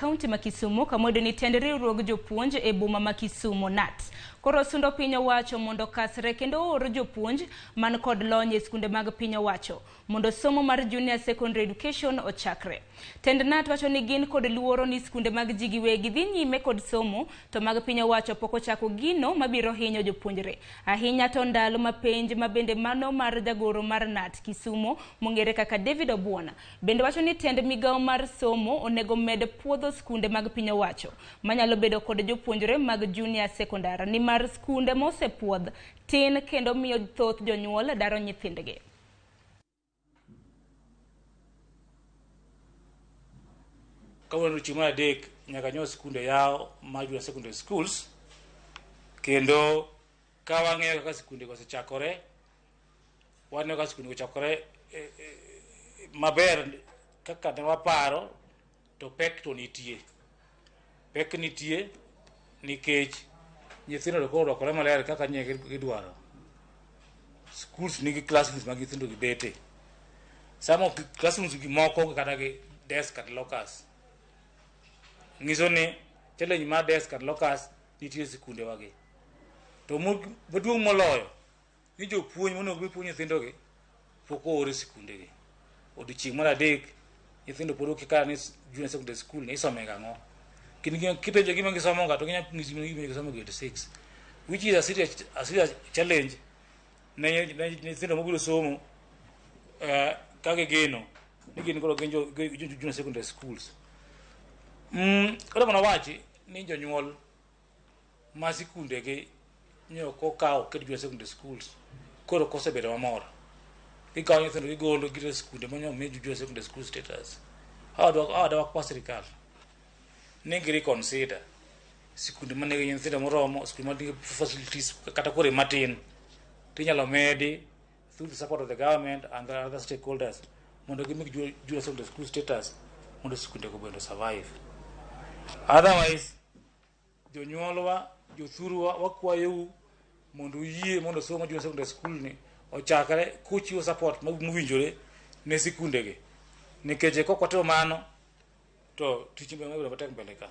kaunti ma Kisumu kamodo ni tend riwruog jopuonj e boma ma Kisumu KNUT. Koro sundo piny owacho mondo kasre kendo oro jopuonj man kod lony e skunde mag piny owacho mondo somo mar junior secondary education ochakre. Tend KNUT wacho ni gin kod luoro ni skunde mag ji giwegi dhi nyime kod somo to mag piny owacho pok ochako gino mabiro hinyo jopuonjre. Ahinya to ndalo mapenj mabende mano mar jagoro mar KNUT Kisumu mongere kaka David Obuona. Bende wacho ni tend migawo mar somo onego med puodho skunde mag piny owacho manyalo bedo kod jopuonjre mag junior secondary ni mar skunde mosepuodh tin kendo miyo thoth jonyuol daro nyithindgi. Kawuono chieng' adek nyaka nyo skunde yaw mag junior secondary schools kendo ka wang'eyo kaka skunde osechakore waneno ka skunde ochakore maber kaka ne waparo to pek to nitie. Pek nitie nikech nyithindo koro orwakore maler kaka nyegi gidwaro. Schools nigi classrooms mag nyithindo gibete. Some of the classrooms gi moko kata gi desk and lockers. Ngiso ni challenge mar desk and lockers nitie sikunde wagi. To maduong' moloyo ni jopuonj monego gipuonj nyithindo gi pok oore sikunde gi. Odiochieng' mar adek nyithindo pod okika ni junior secondary school ni isome gang'o. Kipenjo gima gisomo ga to gisomo grade 6, which is a serious challenge ne nyithindo mobiro somo kage geno ni gin koro junior secondary schools. Koro mana wachi ni jonyuol ma sikunde gi nyoko kawo ket junior secondary schools koro kosebedo mamor. Ikawo nyithindo gigolo gire sikunde manyo junior secondary school status. How do I sirikal ne giri consider sikunde manigi nyithindo moromo, sikunde manigi facilities kata kore matin tinyalo medi through the support of the government and the other stakeholders mondo gimik junior secondary school status mondo sikunde go bendo survive. Otherwise jonyuolwa jothurwa wakwayo mondo yie mondo somo junior secondary school ni ochakre kuchiwo support mowinjore ne sikunde gi nikech kokwato mano to tich mbele matek mbele ka.